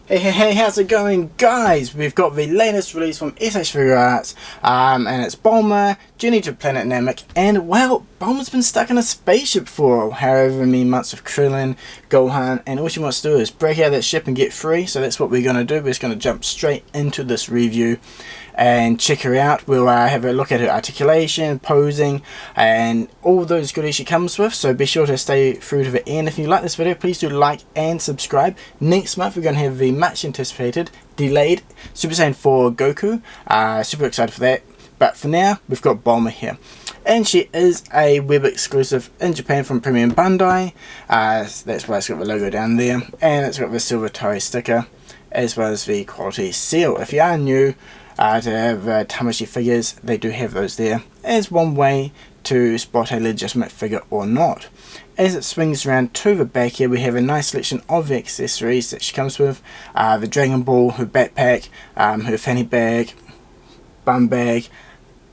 Hey, how's it going, guys? We've got the latest release from S.H Figuarts, and it's Bulma, journey to planet Namek, and well, Bulma's been stuck in a spaceship for however many months with Krillin, Gohan, and all she wants to do is break out of that ship and get free, so that's what we're going to do. We're just going to jump straight into this review and check her out. We'll have a look at her articulation, posing, and all those goodies she comes with, so be sure to stay through to the end. If you like this video, please do like and subscribe. Next month we're going to have the much anticipated, delayed Super Saiyan 4 Goku. Super excited for that. But for now, we've got Bulma here. And she is a web exclusive in Japan from Premium Bandai. That's why it's got the logo down there. And it's got the silver toe sticker, as well as the quality seal. If you are new to have Tamashii figures, they do have those there as one way to spot a legitimate figure or not. As it swings around to the back here, we have a nice selection of the accessories that she comes with. The Dragonballz, her backpack, her fanny bag, bum bag,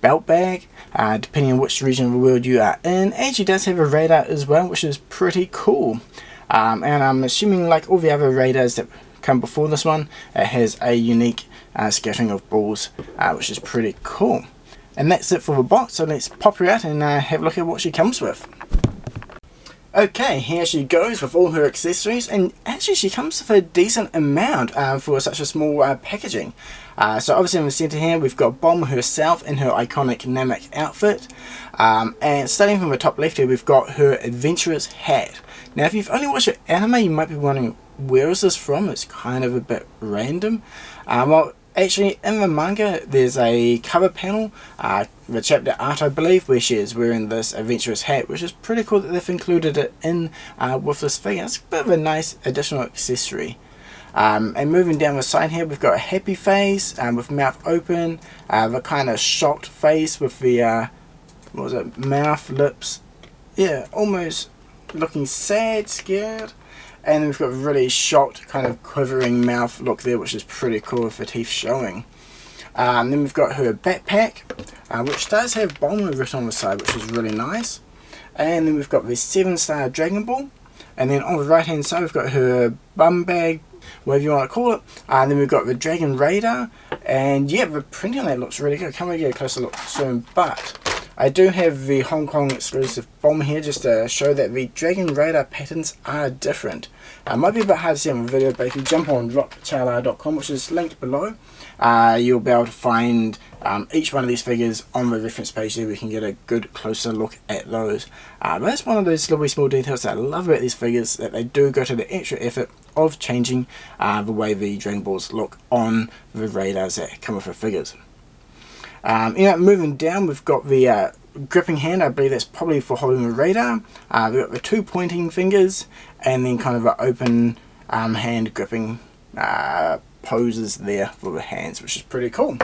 belt bag, depending on which region of the world you are in. And she does have a radar as well, which is pretty cool. And I'm assuming, like all the other radars that come before this one, it has a unique scattering of balls, which is pretty cool. And that's it for the box, so let's pop her out and have a look at what she comes with. Okay, here she goes with all her accessories, and actually she comes with a decent amount for such a small packaging. So obviously in the centre here we've got Bulma herself in her iconic Namek outfit, and starting from the top left here we've got her adventurous hat. Now if you've only watched her anime, you might be wondering, where is this from? It's kind of a bit random. Well, actually in the manga there's a cover panel, the chapter art I believe, where she is wearing this adventurous hat, which is pretty cool that they've included it in with this figure. It's a bit of a nice additional accessory. And moving down the side here we've got a happy face with mouth open, the kind of shocked face with the what was it, mouth, lips, yeah, almost looking sad, scared. And then we've got a really shocked, kind of quivering mouth look there, which is pretty cool with the teeth showing. Then we've got her backpack, which does have Bulma written on the side, which is really nice. And then we've got the 7-star Dragonballz. And then on the right hand side we've got her bum bag, whatever you want to call it. And then we've got the Dragon Radar. And yeah, the printing on that looks really good. Can't really get a closer look soon, but I do have the Hong Kong exclusive Bulma here just to show that the Dragon Radar patterns are different. It might be a bit hard to see on the video, but if you jump on rockchala.com, which is linked below, you'll be able to find each one of these figures on the reference page there. We can get a good closer look at those. But that's one of those little small details that I love about these figures, that they do go to the extra effort of changing the way the Dragonballz look on the radars that come with the figures. Moving down, we've got the gripping hand. I believe that's probably for holding the radar. We've got the 2 pointing fingers, and then kind of an open hand gripping poses there for the hands, which is pretty cool.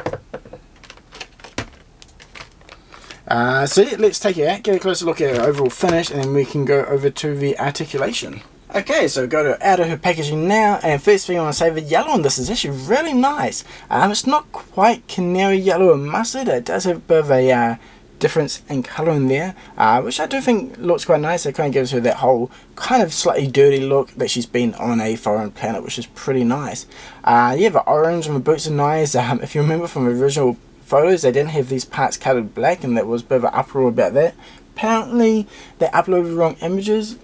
So yeah, let's take it out, get a closer look at her overall finish, and then we can go over to the articulation. Okay, so go to out of her packaging now, and first thing I want to say, the yellow on this is actually really nice. It's not quite canary yellow or mustard. It does have a bit of a difference in colour in there, which I do think looks quite nice. It kind of gives her that whole kind of slightly dirty look that she's been on a foreign planet, which is pretty nice. Yeah, the orange on the boots are nice. If you remember from the original photos, they didn't have these parts coloured black, and there was a bit of an uproar about that. Apparently they uploaded the wrong images.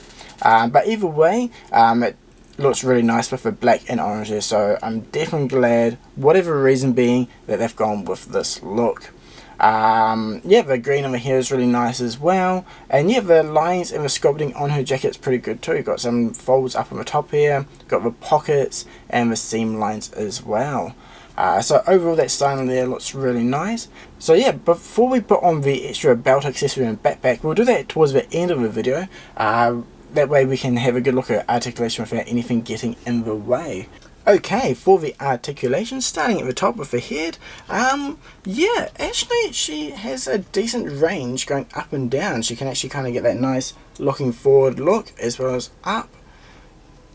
But either way, it looks really nice with the black and orange there, so I'm definitely glad, whatever reason being, that they've gone with this look. Yeah, the green over here is really nice as well, and yeah, the lines and the sculpting on her jacket is pretty good too. You've got some folds up on the top here, got the pockets and the seam lines as well. So overall that styling there looks really nice. So yeah, before we put on the extra belt accessory and backpack, we'll do that towards the end of the video. That way we can have a good look at articulation without anything getting in the way. Okay, for the articulation, starting at the top with the head, yeah, actually she has a decent range going up and down. She can actually kind of get that nice looking forward look as well as up.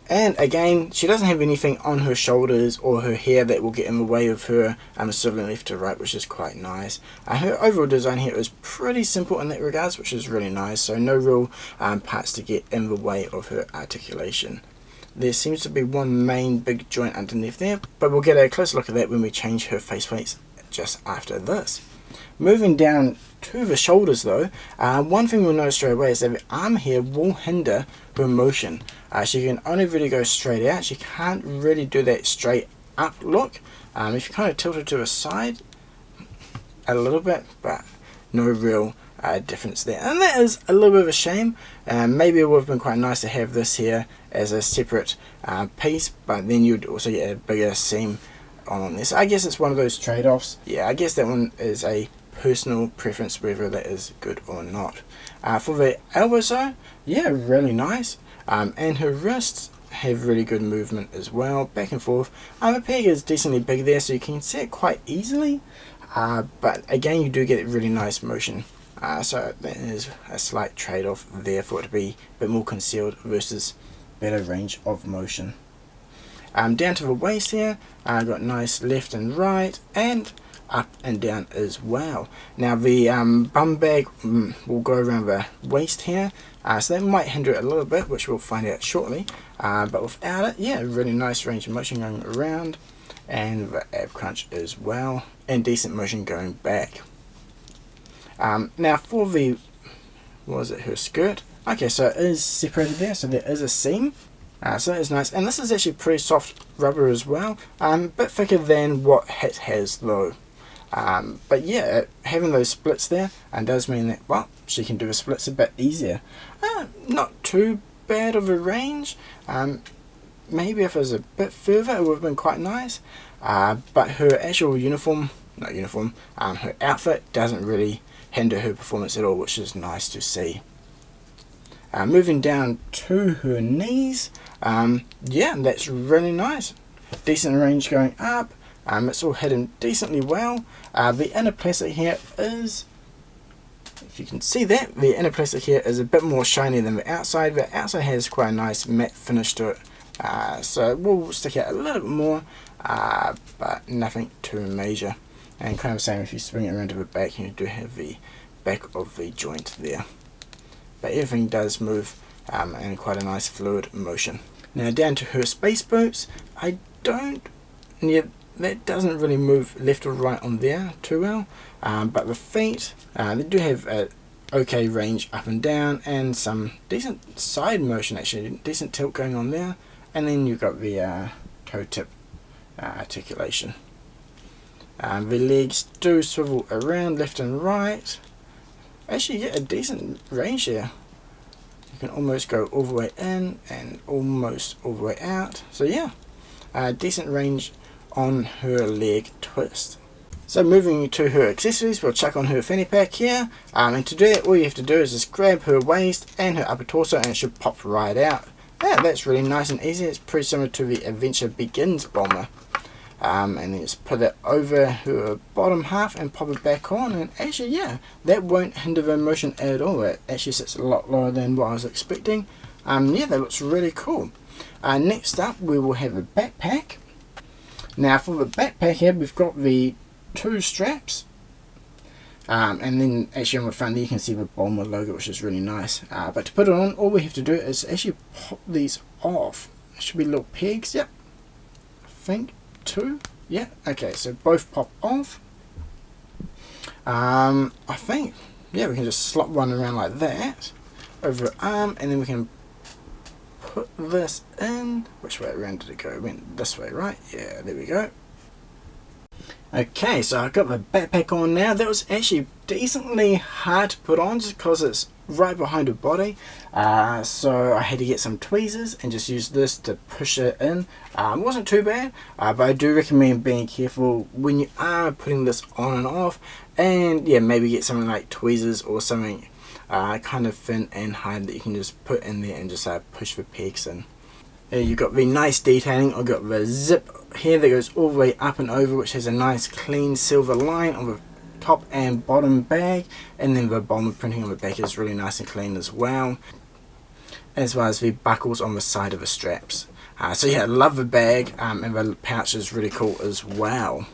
And again, she doesn't have anything on her shoulders or her hair that will get in the way of her swiveling left to right, which is quite nice. Her overall design here is pretty simple in that regards, which is really nice. So no real parts to get in the way of her articulation. there seems to be one main big joint underneath there, but we'll get a closer look at that when we change her faceplates just after this. Moving down to the shoulders though, one thing we'll notice straight away is that the arm here will hinder her motion. She can only really go straight out, she can't really do that straight up look. If you kind of tilt her to the side a little bit, but no real difference there, and that is a little bit of a shame. Maybe it would have been quite nice to have this here as a separate piece, but then you'd also get a bigger seam on this. I guess it's one of those trade-offs. Yeah, I guess that one is a personal preference whether that is good or not. For the elbows though, yeah, really nice, and her wrists have really good movement as well, back and forth. The peg is decently big there, so you can see it quite easily, but again you do get really nice motion. So that is a slight trade-off there for it to be a bit more concealed versus better range of motion. Down to the waist here, I've got nice left and right, and up and down as well. Now the bum bag will go around the waist here, so that might hinder it a little bit, which we'll find out shortly. But without it, yeah, really nice range of motion going around, and the ab crunch as well, and decent motion going back. Now for the, her skirt, okay, so it is separated there, so there is a seam, so that is nice, and this is actually pretty soft rubber as well, a bit thicker than what Hit has though. But yeah, having those splits there does mean that, well, she can do the splits a bit easier. Not too bad of a range. Maybe if it was a bit further it would have been quite nice, but her actual her outfit doesn't really hinder her performance at all, which is nice to see. Moving down to her knees, yeah, that's really nice. Decent range going up. It's all hidden decently well. The inner plastic here is, if you can see that, the inner plastic here is a bit more shiny than the outside. The outside has quite a nice matte finish to it, so it will stick out a little bit more, but nothing too major. And kind of the same if you swing it around to the back, you do have the back of the joint there. But everything does move in quite a nice fluid motion. Now down to her space boots, that doesn't really move left or right on there too well, but the feet, they do have a okay range up and down, and some decent side motion actually, decent tilt going on there, and then you've got the toe tip articulation. The legs do swivel around left and right. Actually get a decent range here. You can almost go all the way in and almost all the way out. So yeah, decent range on her leg twist. So moving to her accessories, we'll chuck on her fanny pack here, and to do that all you have to do is just grab her waist and her upper torso and it should pop right out. Yeah, that's really nice and easy. It's pretty similar to the Adventure Begins Bulma. And then just put that over her bottom half and pop it back on, and actually yeah, that won't hinder the motion at all. It actually sits a lot lower than what I was expecting. Yeah, that looks really cool. Next up we will have a backpack. Now for the backpack here we've got the two straps, and then actually on the front there you can see the Bulma logo, which is really nice. But to put it on, all we have to do is actually pop these off. It should be little pegs, yep, I think. Two, yeah, okay, so both pop off. I think, yeah, we can just slop one around like that over the arm, and then we can put this in. Which way around did it go? It went this way, right? Yeah, there we go. Okay, so I've got the backpack on now. That was actually decently hard to put on just because it's right behind her body, so I had to get some tweezers and just use this to push it in. It wasn't too bad, but I do recommend being careful when you are putting this on and off, and yeah, maybe get something like tweezers or something kind of thin and hard that you can just put in there and just push the pegs in. You've got the nice detailing. I've got the zip here that goes all the way up and over, which has a nice clean silver line on the top and bottom bag, and then the Bulma printing on the back is really nice and clean as well as the buckles on the side of the straps. So yeah, I love the bag, and the pouch is really cool as well.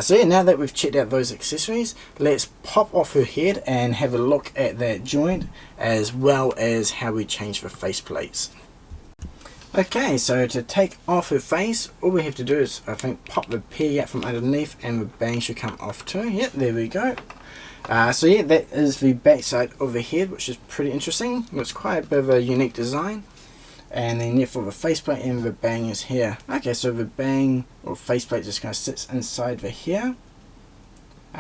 So yeah, now that we've checked out those accessories, let's pop off her head and have a look at that joint, as well as how we change the face plates. Okay, so to take off her face, all we have to do is, I think, pop the peg out from underneath and the bang should come off too. Yep, there we go. So yeah, that is the back side of the head, which is pretty interesting. It's quite a bit of a unique design. And then yeah, for the faceplate and the bang is here. Okay, so the bang or faceplate just kind of sits inside the hair,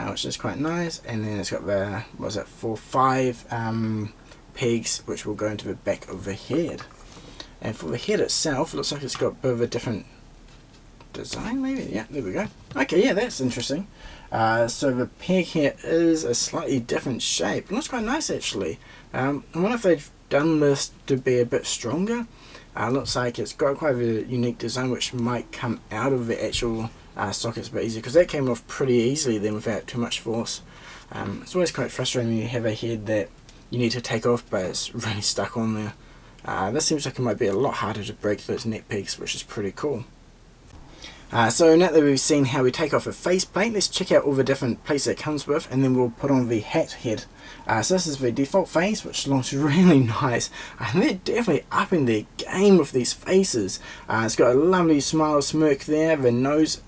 which is quite nice. And then it's got the, what was it, 5 pegs which will go into the back of the head. And for the head itself, it looks like it's got a bit of a different design maybe. Yeah, there we go. Okay, yeah, that's interesting. So the peg here is a slightly different shape. It looks quite nice actually. I wonder if they've done this to be a bit stronger. Looks like it's got quite a unique design which might come out of the actual sockets a bit easier, because that came off pretty easily then without too much force. It's always quite frustrating when you have a head that you need to take off but it's really stuck on there. This seems like it might be a lot harder to break those neck pegs, which is pretty cool. So now that we've seen how we take off a faceplate, let's check out all the different plates it comes with, and then we'll put on the hat head. So this is the default face, which looks really nice. They're definitely upping their game with these faces. It's got a lovely smile smirk there. The nose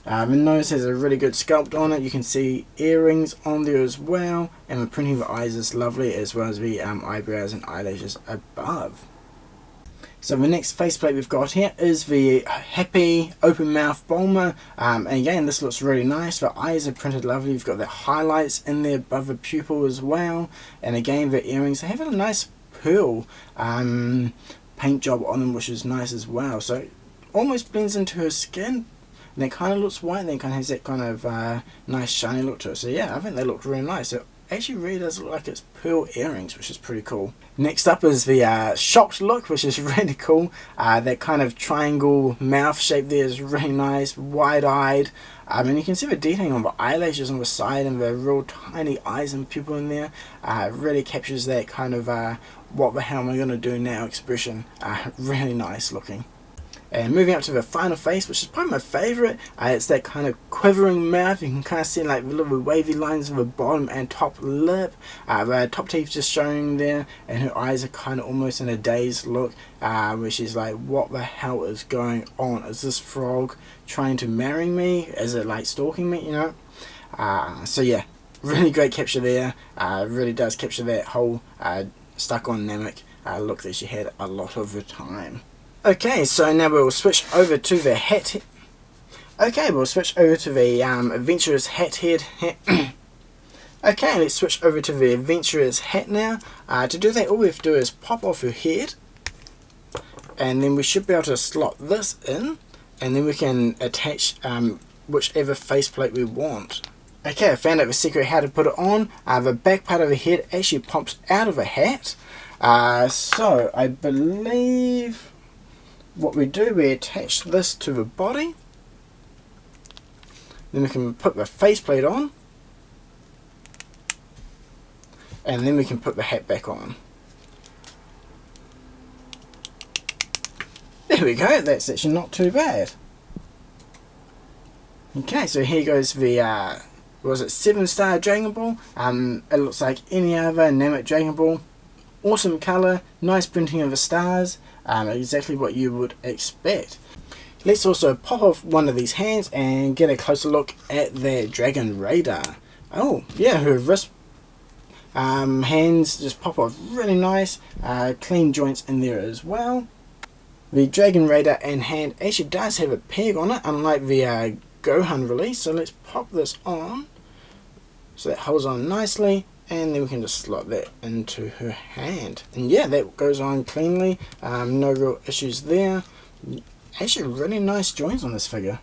has a really good sculpt on it. You can see earrings on there as well, and the printing of the eyes is lovely, as well as the eyebrows and eyelashes above. So the next faceplate we've got here is the happy open mouth Bulma, and again this looks really nice. The eyes are printed lovely. You've got the highlights in there above the pupil as well, and again the earrings, they have a nice pearl paint job on them, which is nice as well. So it almost blends into her skin. And it kind of looks white, and then kind of has that kind of nice shiny look to it. So yeah, I think they look really nice. It actually really does look like it's pearl earrings, which is pretty cool. Next up is the shocked look, which is really cool. That kind of triangle mouth shape there is really nice, wide-eyed. And you can see the detailing on the eyelashes on the side and the real tiny eyes and pupil in there. It really captures that kind of what the hell am I going to do now expression. Really nice looking. And moving up to the final face, which is probably my favourite, it's that kind of quivering mouth. You can kind of see like the little wavy lines of the bottom and top lip. The top teeth just showing there, and her eyes are kind of almost in a dazed look, where she's like, what the hell is going on? Is this frog trying to marry me? Is it like stalking me, you know? So yeah, really great capture there. Really does capture that whole stuck on Namek look that she had a lot of the time. Okay, so now we'll switch over to the hat. Okay, we'll switch over to the adventurer's hat head. Okay, let's switch over to the adventurer's hat now. To do that, all we have to do is pop off her head, and then we should be able to slot this in, and then we can attach whichever faceplate we want. Okay, I found out the secret how to put it on. The back part of the head actually pops out of a hat. So I believe what we do, we attach this to the body, then we can put the faceplate on, and then we can put the hat back on. There we go, that's actually not too bad. Okay, so here goes the was it 7-star Dragon Ball. It looks like any other Namek Dragon Ball. Awesome colour, nice printing of the stars, exactly what you would expect. Let's also pop off one of these hands and get a closer look at the Dragon Radar. Oh yeah, her wrist hands just pop off really nice, clean joints in there as well. The Dragon Radar and hand actually does have a peg on it, unlike the Gohan release, so let's pop this on so that holds on nicely. And then we can just slot that into her hand. And yeah, that goes on cleanly. No real issues there. Actually, really nice joints on this figure.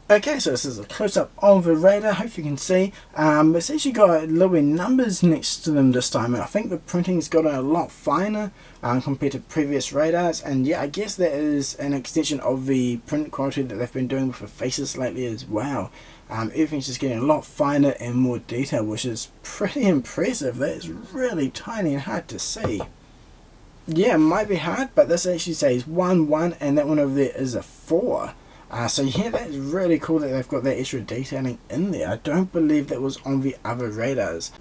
Okay, so this is a close-up of the radar. Hope you can see. It's actually got little bit numbers next to them this time. I think the printing's got a lot finer compared to previous radars. And yeah, I guess that is an extension of the print quality that they've been doing with the faces lately as well. Everything's just getting a lot finer and more detailed, which is pretty impressive. That is really tiny and hard to see. Yeah, it might be hard, but this actually says 1, 1, and that one over there is a 4. So yeah, that's really cool that they've got that extra detailing in there. I don't believe that was on the other radars.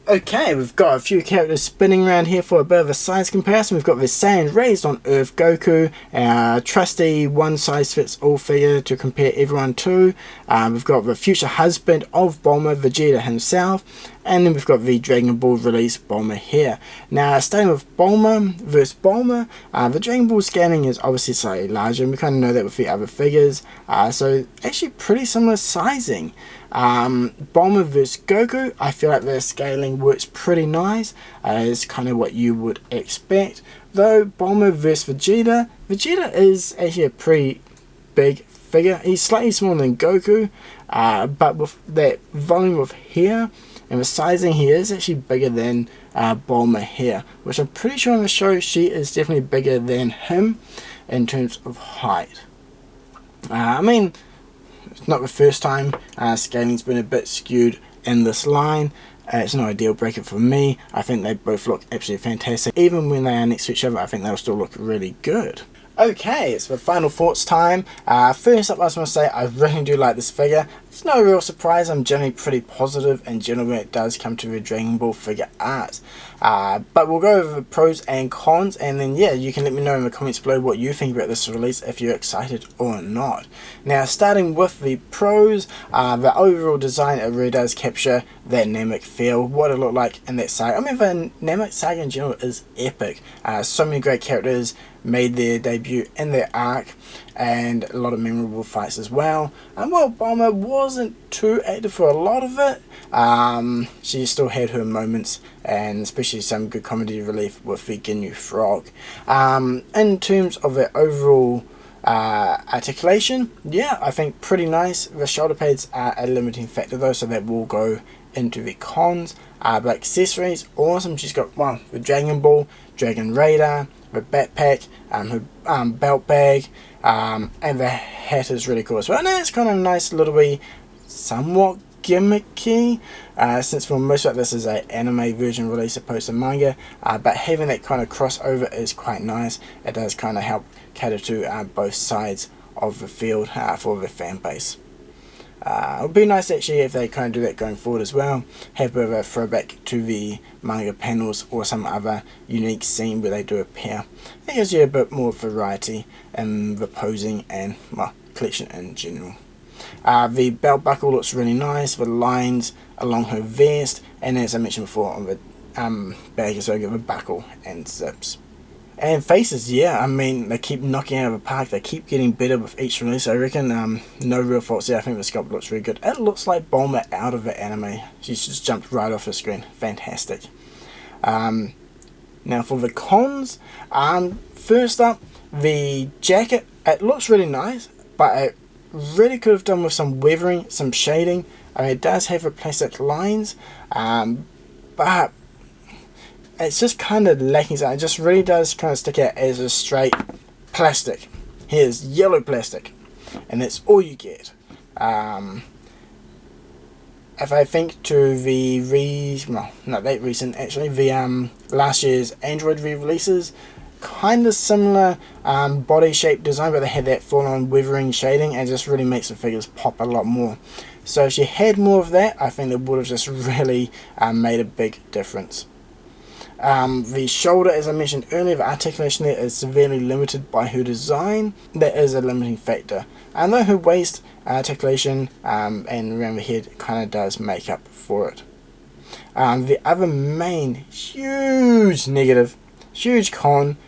Okay, we've got a few characters spinning around here for a bit of a size comparison. We've got the Saiyan raised on Earth Goku, our trusty one-size-fits-all figure to compare everyone to. We've got the future husband of Bulma, Vegeta himself, and then we've got the Dragon Ball release Bulma here. Now, starting with Bulma versus Bulma, the Dragon Ball scaling is obviously slightly larger, and we kind of know that with the other figures, so actually pretty similar sizing. Bulma vs Goku, I feel like the scaling works pretty nice, is kind of what you would expect. Though Bulma vs Vegeta, Vegeta is actually a pretty big figure. He's slightly smaller than Goku, but with that volume of hair and the sizing, he is actually bigger than Bulma here, which I'm pretty sure in the show she is definitely bigger than him in terms of height. I mean, it's not the first time scaling's been a bit skewed in this line. It's no deal breaker for me. I think they both look absolutely fantastic. Even when they are next to each other, I think they'll still look really good. Okay, it's the final thoughts time. First up, I just want to say I really do like this figure. It's no real surprise, I'm generally pretty positive in general when it does come to the Dragon Ball figure art. But we'll go over the pros and cons, and then yeah, you can let me know in the comments below what you think about this release, if you're excited or not. Now, starting with the pros, the overall design, it really does capture that Namek feel, what it looked like in that saga. I mean, the Namek saga in general is epic. So many great characters made their debut in their arc, and a lot of memorable fights as well. And while Bulma wasn't too active for a lot of it, she still had her moments, and especially some good comedy relief with the Ginyu Frog. In terms of the overall articulation, yeah, I think pretty nice. The shoulder pads are a limiting factor though, so that will go into the cons. But accessories, awesome. She's got the Dragon Ball, Dragon Radar, the backpack, her belt bag, and the hat is really cool as well. And it's kind of nice little wee, somewhat gimmicky, since for most of this is an anime version release opposed to manga, but having that kind of crossover is quite nice. It does kind of help cater to both sides of the field for the fan base. It would be nice actually if they kind of do that going forward as well. Have a bit of a throwback to the manga panels or some other unique scene where they do appear. It gives you a bit more variety in the posing and collection in general. The belt buckle looks really nice, the lines along her vest, and as I mentioned before on the bag as well, the buckle and zips. And faces, yeah, I mean, they keep knocking out of the park. They keep getting better with each release. I reckon no real faults there. I think the sculpt looks really good. It looks like Bulma out of the anime. She's just jumped right off the screen. Fantastic. Now for the cons, first up, the jacket. It looks really nice, but it really could have done with some weathering, some shading. I mean, it does have the plastic lines, but it's just kind of lacking something. It just really does kind of stick out as a straight plastic. Here's yellow plastic, and that's all you get. If I think to the not that recent actually, the last year's Android re-releases, kind of similar body shape design, but they had that full-on weathering shading, and just really makes the figures pop a lot more. So if she had more of that, I think that would have just really made a big difference. The shoulder, as I mentioned earlier, the articulation there is severely limited by her design. That is a limiting factor. And though her waist articulation and around the head kind of does make up for it. The other main huge negative, huge con,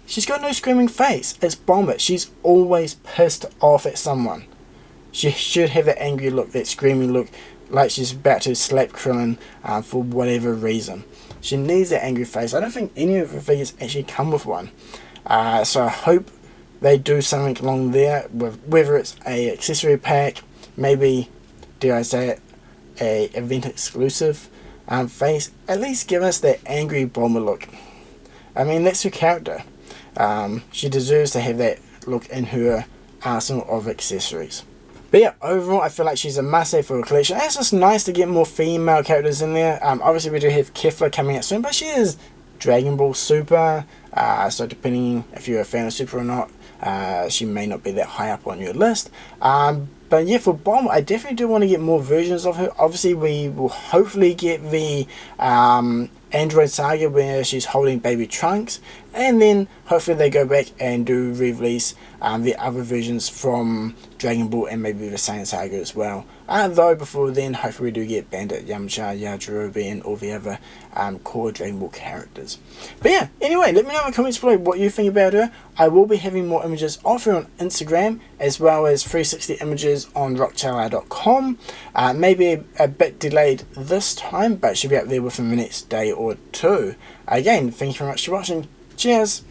she's got no screaming face. It's Bulma. She's always pissed off at someone. She should have that angry look, that screaming look, like she's about to slap Krillin for whatever reason. She needs that angry face. I don't think any of the figures actually come with one. So I hope they do something along there, with whether it's a accessory pack, maybe, dare I say it, a event exclusive face. At least give us that angry Bulma look. I mean, that's her character. She deserves to have that look in her arsenal of accessories. But yeah, overall, I feel like she's a must-have for a collection. And it's just nice to get more female characters in there. Obviously, we do have Kefla coming out soon, but she is Dragon Ball Super. So depending if you're a fan of Super or not, she may not be that high up on your list. But yeah, for Bulma, I definitely do want to get more versions of her. Obviously, we will hopefully get the Android Saga where she's holding baby Trunks, and then hopefully they go back and do re-release the other versions from Dragon Ball and maybe the Saiyan Saga as well. Though before then, hopefully we do get Bandit, Yamcha, Yajirobe, and all the other core Dragon Ball characters. But yeah, anyway, let me know in the comments below what you think about her. I will be having more images of her on Instagram, as well as 360 images on rockchala.com. Maybe a bit delayed this time, but should be up there within the next day or two. Again, thank you very much for watching. Cheers!